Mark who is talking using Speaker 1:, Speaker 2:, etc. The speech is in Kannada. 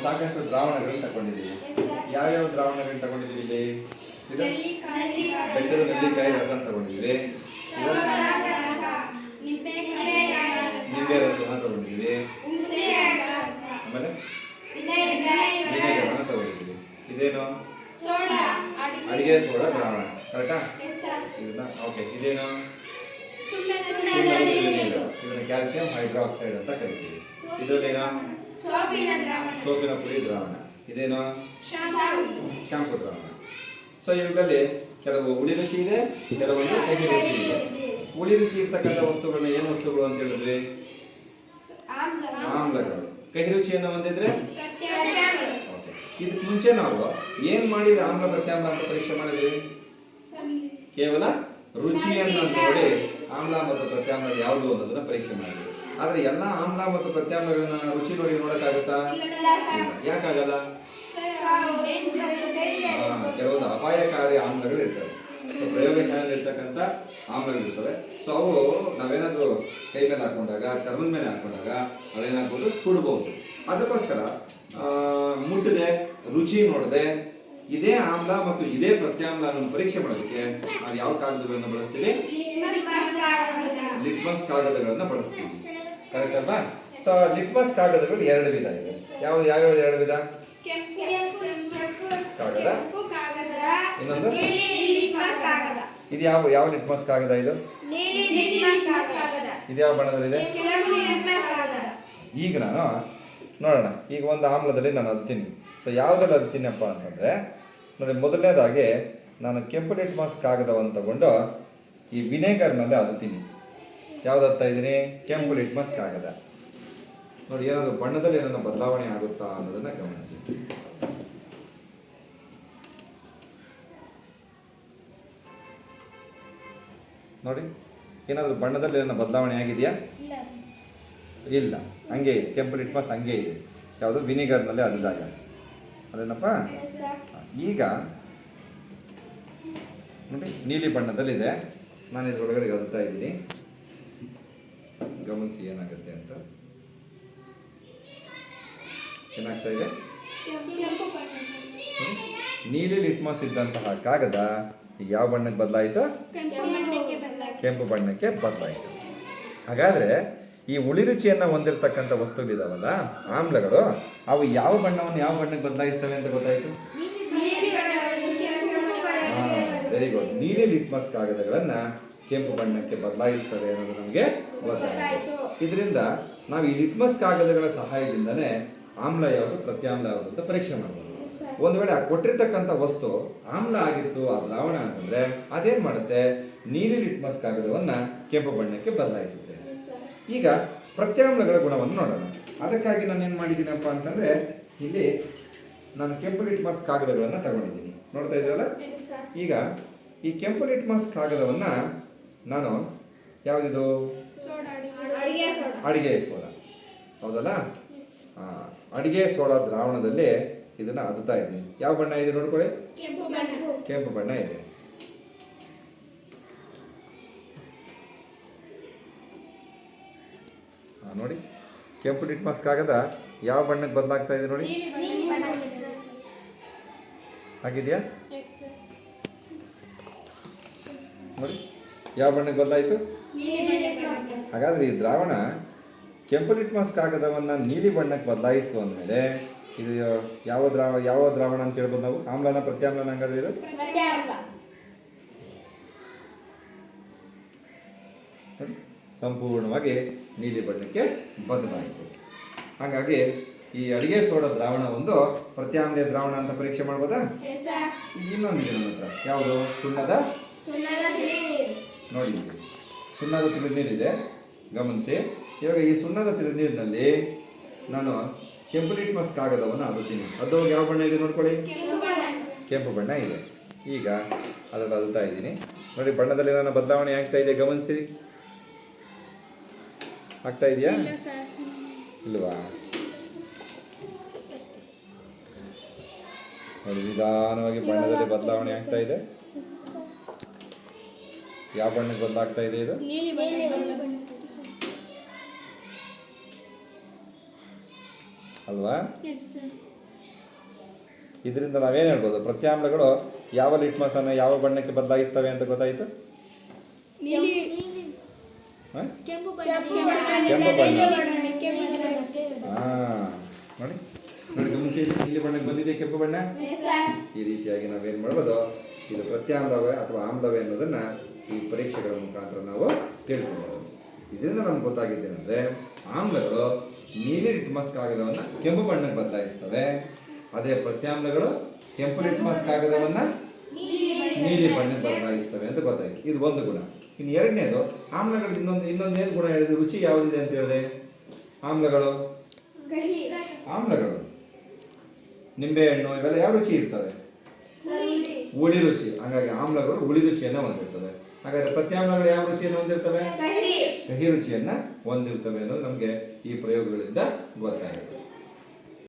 Speaker 1: ಸಾಕಷ್ಟು ದ್ರಾವಣಗಳನ್ನು ತಗೊಂಡಿದ್ದೀವಿ. ಯಾವ್ಯಾವ ದ್ರಾವಣಗಳನ್ನು ತಗೊಂಡಿದ್ದೀವಿ ಇಲ್ಲಿ? ಇದು ಬೆಟ್ಟದ ನೆಲ್ಲಿಕಾಯಿ ರಸ ತಗೊಂಡಿದ್ದೀವಿ, ನಿಂಬೆ ರಸನ ತಗೊಂಡಿದ್ದೀವಿ, ಆಮೇಲೆ ವಿನೆಗರನ್ನು ತಗೊಂಡಿದ್ದೀವಿ. ಇದೇನು? ಅಡಿಗೆ ಸೋಡಾ ದ್ರಾವಣ, ಕರೆಕ್ಟಾ? ಇದನ್ನ ಓಕೆ. ಇದೇನು? ಇದನ್ನ ಕ್ಯಾಲ್ಸಿಯಂ ಹೈಡ್ರಾಕ್ಸೈಡ್ ಅಂತ ಕರಿತೀವಿ. ಇದರಲ್ಲೇನೋ ಸೋಪಿನ ಪುಡಿ ದ್ರಾವಣ. ಇದೇನೋ ಶಾಂಪು ದ್ರಾವಣ. ಸೊ ಇವುಗಳಲ್ಲಿ ಕೆಲವು ಹುಳಿ ರುಚಿ ಇದೆ, ಕೆಲವೊಂದು ಕಹಿ ರುಚಿ ಇದೆ. ಹುಳಿ ರುಚಿ ಇರ್ತಕ್ಕಂಥ ವಸ್ತುಗಳನ್ನ ಏನು ವಸ್ತುಗಳು ಅಂತ ಹೇಳಿದ್ವಿ? ಆಮ್ಲಗಳು. ಕಹಿ ರುಚಿಯನ್ನು ಹೊಂದಿದ್ರೆ ಓಕೆ. ಇದಕ್ಕೆ ಮುಂಚೆ ನಾವು ಏನ್ ಮಾಡಿದ ಆಮ್ಲ ಪ್ರತ್ಯಾಮ್ಲ ಅಂತ ಪರೀಕ್ಷೆ ಮಾಡಿದ್ವಿ? ಕೇವಲ ರುಚಿಯನ್ನು ನೋಡಿ ಆಮ್ಲ ಮತ್ತು ಪ್ರತ್ಯಾಮ್ಲ ಯಾವುದು ಅನ್ನೋದನ್ನ ಪರೀಕ್ಷೆ ಮಾಡಿದ್ವಿ. ಆದ್ರೆ ಎಲ್ಲಾ ಆಮ್ಲ ಮತ್ತು ಪ್ರತ್ಯಾಮ್ಲಗಳನ್ನ ರುಚಿ ನೋಡಿ ನೋಡಕ್ಕಾಗತ್ತಾ? ಯಾಕಾಗಲ್ಲ? ಕೆಲವೊಂದು ಅಪಾಯಕಾರಿ ಆಮ್ಲಗಳು ಇರ್ತವೆ, ಪ್ರಯೋಗಶಾಲೆಯಲ್ಲಿ ಇರ್ತಕ್ಕಂಥ ಆಮ್ಲಗಳು ಇರ್ತವೆ. ಸೊ ಅವು ನಾವೇನಾದ್ರೂ ಕೈ ಮೇಲೆ ಹಾಕೊಂಡಾಗ, ಚರ್ಮದ ಮೇಲೆ ಹಾಕೊಂಡಾಗ ಅದೇನಾಗ್ಬೋದು? ಸುಡಬಹುದು. ಅದಕ್ಕೋಸ್ಕರ ಮುಟ್ಟದೆ, ರುಚಿ ನೋಡದೆ ಇದೇ ಆಮ್ಲ ಮತ್ತು ಇದೇ ಪ್ರತ್ಯಾಮ್ಲ ಅನ್ನು ಪರೀಕ್ಷೆ ಮಾಡೋದಕ್ಕೆ ನಾವು ಯಾವ ಕಾಗದಗಳನ್ನು ಬಳಸ್ತೀವಿ? ಲಿಟ್ಮಸ್ ಕಾಗದಗಳನ್ನು ಬಳಸ್ತೀವಿ. ಕರೆಕ್ಟ್ ಅಲ್ವಾ? ಸೊ ಲಿಟ್ಮಸ್ ಕಾಗದಗಳು ಎರಡು ವಿಧ ಇದೆ. ಯಾವ್ಯಾವ ಎರಡು ವಿಧ? ಕಾಗದ, ಇನ್ನೊಂದು ಇದು ಯಾವ ಲಿಟ್ಮಸ್ ಕಾಗದ? ಇದು ಯಾವ ಬಣ್ಣದಲ್ಲಿದೆ? ಈಗ ನಾನು ನೋಡೋಣ. ಈಗ ಒಂದು ಆಮ್ಲದಲ್ಲಿ ನಾನು ಅದ್ತೀನಿ. ಸೊ ಯಾವುದ್ರಲ್ಲಿ ಅದ್ತೀನಪ್ಪ ಅಂತಂದ್ರೆ ನೋಡಿ, ಮೊದಲನೇದಾಗಿ ನಾನು ಕೆಂಪು ಲಿಟ್ಮಸ್ ಕಾಗದವನ್ನು ತಗೊಂಡು ಈ ವಿನೆಗರ್ನಲ್ಲಿ ಅದ್ತೀನಿ. ಯಾವ್ದು ಹತ್ತಾ ಇದ್ದೀನಿ? ಕೆಂಪು ಲಿಟ್ಮಸ್ ಕಾಗದ. ನೋಡಿ, ಏನಾದರೂ ಬಣ್ಣದಲ್ಲಿ ಏನಾದ್ರು ಬದಲಾವಣೆ ಆಗುತ್ತಾ ಅನ್ನೋದನ್ನ ಗಮನಿಸಿ. ನೋಡಿ, ಏನಾದರೂ ಬಣ್ಣದಲ್ಲಿ ಏನಾದ್ರು ಬದಲಾವಣೆ ಆಗಿದೆಯಾ? ಇಲ್ಲ, ಹಂಗೆ ಇದೆ. ಕೆಂಪು ಲಿಟ್ಮಸ್ ಹಂಗೆ ಇದೆ. ಯಾವುದು? ವಿನಿಗರ್ನಲ್ಲಿ ಅದ್ದಾಗ. ಅದೇನಪ್ಪ? ಈಗ ನೋಡಿ, ನೀಲಿ ಬಣ್ಣದಲ್ಲಿದೆ. ನಾನು ಇದ್ರೊಳಗಡೆ ಅದ್ತಾ ಇದ್ದೀನಿ. ಗಮನಿಸಿ ಏನಾಗುತ್ತೆ ಅಂತ. ಏನಾಗ್ತಾ ಇದೆ? ನೀಲಿ ಲಿಟ್ಮಸ್ ಇದ್ದಂತಹ ಕಾಗದ ಈಗ ಯಾವ ಬಣ್ಣಕ್ಕೆ ಬದಲಾಯಿತು? ಕೆಂಪು ಬಣ್ಣಕ್ಕೆ ಬದಲಾಯಿತು. ಹಾಗಾದ್ರೆ ಈ ಹುಳಿ ರುಚಿಯನ್ನು ಹೊಂದಿರತಕ್ಕಂಥ ವಸ್ತುಗಳಿದಾವಲ್ಲ, ಆಮ್ಲಗಳು, ಅವು ಯಾವ ಬಣ್ಣವನ್ನು ಯಾವ ಬಣ್ಣಕ್ಕೆ ಬದಲಾಯಿಸ್ತವೆ ಅಂತ ಗೊತ್ತಾಯ್ತು? Very good. ನೀಲಿ ಲಿಟ್ಮಸ್ ಕಾಗದಗಳನ್ನ ಕೆಂಪು ಬಣ್ಣಕ್ಕೆ ಬದಲಾಯಿಸ್ತವೆ ಅನ್ನೋದು ನಮಗೆ ಗೊತ್ತಾಯಿತು. ಇದರಿಂದ ನಾವು ಈ ಲಿಟ್ಮಸ್ ಕಾಗದಗಳ ಸಹಾಯದಿಂದನೇ ಆಮ್ಲ ಯಾವುದು, ಪ್ರತ್ಯಾಮ್ಲ ಯಾವುದು ಅಂತ ಪರೀಕ್ಷೆ ಮಾಡಬಹುದು. ಒಂದು ವೇಳೆ ಆ ಕೊಟ್ಟಿರ್ತಕ್ಕಂಥ ವಸ್ತು ಆಮ್ಲ ಆಗಿತ್ತು, ಆ ದ್ರಾವಣ ಅಂತಂದ್ರೆ ಅದೇನ್ ಮಾಡುತ್ತೆ? ನೀಲಿ ಲಿಟ್ಮಸ್ ಕಾಗದವನ್ನ ಕೆಂಪು ಬಣ್ಣಕ್ಕೆ ಬದಲಾಯಿಸುತ್ತೆ. ಈಗ ಪ್ರತ್ಯಾಮ್ಲಗಳ ಗುಣವನ್ನು ನೋಡೋಣ. ಅದಕ್ಕಾಗಿ ನಾನು ಏನು ಮಾಡಿದ್ದೀನಪ್ಪ ಅಂತಂದ್ರೆ, ಇಲ್ಲಿ ನಾನು ಕೆಂಪು ಲಿಟ್ಮಸ್ ಕಾಗದಗಳನ್ನು ತಗೊಂಡಿದ್ದೀನಿ. ನೋಡ್ತಾ ಇದ್ದೀರಲ್ಲ? ಈಗ ಈ ಕೆಂಪು ಲಿಟ್ಮಸ್ ಕಾಗದವನ್ನ ನಾನು ಯಾವುದಿದು? ಅಡಿಗೆ ಸೋಡಾ, ಹೌದಲ್ಲ? ಅಡಿಗೆ ಸೋಡಾ ದ್ರಾವಣದಲ್ಲಿ ಇದನ್ನ ಅದ್ತಾ ಇದ್ದೀನಿ. ಯಾವ ಬಣ್ಣ ಇದೆ ನೋಡ್ಕೊಳ್ಳಿ? ಕೆಂಪು ಬಣ್ಣ ಇದೆ. ನೋಡಿ, ಕೆಂಪು ಲಿಟ್ಮಸ್ ಕಾಗದ ಯಾವ ಬಣ್ಣಕ್ಕೆ ಬದಲಾಗ್ತಾ ಇದೆ ನೋಡಿ? ಆಗಿದೆಯಾ? ನೋಡಿ, ಯಾವ ಬಣ್ಣಕ್ಕೆ ಬದಲಾಯಿತು? ಹಾಗಾದ್ರೆ ಈ ದ್ರಾವಣ ಕೆಂಪು ಲಿಟ್ಮಸ್ ಕಾಗದವನ್ನ ನೀಲಿ ಬಣ್ಣಕ್ಕೆ ಬದಲಾಯಿಸ್ತು ಅಂದಮೇಲೆ ಇದು ಯಾವ ದ್ರಾವಣ ಅಂತ ಹೇಳ್ಬೋದು ನಾವು? ಆಮ್ಲನ ಪ್ರತ್ಯಾಮ್ಲನ? ಹಂಗಾದ್ರೆ ಇದು ಸಂಪೂರ್ಣವಾಗಿ ನೀಲಿ ಬಣ್ಣಕ್ಕೆ ಬದಲಾಯಿತು. ಹಾಗಾಗಿ ಈ ಅಡಿಗೆ ಸೋಡಾ ದ್ರಾವಣ ಒಂದು ಪ್ರತ್ಯಾಮ್ಲೀಯ ದ್ರಾವಣ ಅಂತ ಪರೀಕ್ಷೆ ಮಾಡ್ಬೋದಾ? ಇನ್ನೊಂದಿದೆ ನನ್ನ ಹತ್ರ. ಯಾವುದು? ಸುಣ್ಣದ ನೋಡಿ, ಸುಣ್ಣದ ತಿಳಿನೀರಿದೆ, ಗಮನಿಸಿ. ಇವಾಗ ಈ ಸುಣ್ಣದ ತಿಳಿನೀರಿನಲ್ಲಿ ನಾನು ಕೆಂಪು ಲಿಟ್ಮಸ್ ಕಾಗದವನ್ನು ಅದುತ್ತೀನಿ. ಅದು ಯಾವ ಬಣ್ಣ ಇದೆ ನೋಡ್ಕೊಳ್ಳಿ? ಕೆಂಪು ಬಣ್ಣ ಇದೆ. ಈಗ ಅದನ್ನು ಅದುತ್ತಾ ಇದ್ದೀನಿ. ನೋಡಿ, ಬಣ್ಣದಲ್ಲಿ ನನ್ನ ಬದಲಾವಣೆ ಆಗ್ತಾ ಇದೆ, ಗಮನಿಸಿ. ಆಗ್ತಾ ಇದೆಯಾ? ಇಲ್ವಾ? ನೋಡಿ, ನಿಧಾನವಾಗಿ ಬಣ್ಣದಲ್ಲಿ ಬದಲಾವಣೆ ಆಗ್ತಾ ಇದೆ. ಯಾವ ಬಣ್ಣಕ್ಕೆ ಬದಲಾಗ್ತಾ ಇದೆ ಇದು? ಅಲ್ವಾ? ಇದರಿಂದ ನಾವೇನು ಹೇಳ್ಬೋದು, ಪ್ರತ್ಯಾಮ್ಲಗಳು ಯಾವ ಲಿಟ್ಮಸ್ ಅನ್ನು ಯಾವ ಬಣ್ಣಕ್ಕೆ ಬದಲಾಯಿಸ್ತವೆ ಅಂತ ಗೊತ್ತಾಯಿತು? ಕೆಂಪು ಬಣ್ಣ. ನೋಡಿ ನೋಡಿ ಗಮನಿಸಿ, ನೀಲಿ ಬಣ್ಣಕ್ಕೆ ಬಂದಿದೆ ಕೆಂಪು ಬಣ್ಣ. ಈ ರೀತಿಯಾಗಿ ನಾವೇನು ಮಾಡ್ಬೋದು, ಇದು ಪ್ರತ್ಯಾಮ್ಲವೇ ಅಥವಾ ಆಮ್ಲವೇ ಅನ್ನೋದನ್ನು ಈ ಪರೀಕ್ಷೆಗಳ ಮುಖಾಂತರ ನಾವು ತಿಳ್ಕೊಬೋದು. ಇದರಿಂದ ನಮ್ಗೆ ಗೊತ್ತಾಗಿದ್ದೇನೆಂದರೆ ಆಮ್ಲಗಳು ನೀಲಿ ಲಿಟ್ಮಸ್ ಕಾಗದವನ್ನು ಕೆಂಪು ಬಣ್ಣಕ್ಕೆ ಬದಲಾಯಿಸ್ತವೆ, ಅದೇ ಪ್ರತ್ಯಾಮ್ಲಗಳು ಕೆಂಪು ಲಿಟ್ಮಸ್ ಕಾಗದವನ್ನು ನೀಲಿ ಬಣ್ಣಕ್ಕೆ ಬದಲಾಯಿಸ್ತವೆ ಅಂತ ಗೊತ್ತಾಯ್ತು. ಇದು ಒಂದು ಗುಣ. ಇನ್ನು ಎರಡನೇದು, ಆಮ್ಲಗಳು ಇನ್ನೊಂದೇನು ಗುಣ ಹೇಳಿದ್ರೆ, ರುಚಿ ಯಾವುದಿದೆ ಅಂತ ಹೇಳಿದೆ? ಆಮ್ಲಗಳು ನಿಂಬೆಹಣ್ಣು ಇವೆಲ್ಲ ಯಾವ ರುಚಿ ಇರ್ತವೆ? ಹುಳಿ ರುಚಿ. ಹಾಗಾಗಿ ಆಮ್ಲಗಳು ಹುಳಿ ರುಚಿಯನ್ನು ಹೊಂದಿರ್ತವೆ. ಹಾಗಾದ್ರೆ ಪ್ರತ್ಯಾಮ್ಲಗಳು ಯಾವ ರುಚಿಯನ್ನು ಹೊಂದಿರ್ತವೆ? ಕಹಿ ರುಚಿಯನ್ನು ಹೊಂದಿರ್ತವೆ ಅನ್ನೋದು ನಮಗೆ ಈ ಪ್ರಯೋಗಗಳಿಂದ ಗೊತ್ತಾಗುತ್ತೆ.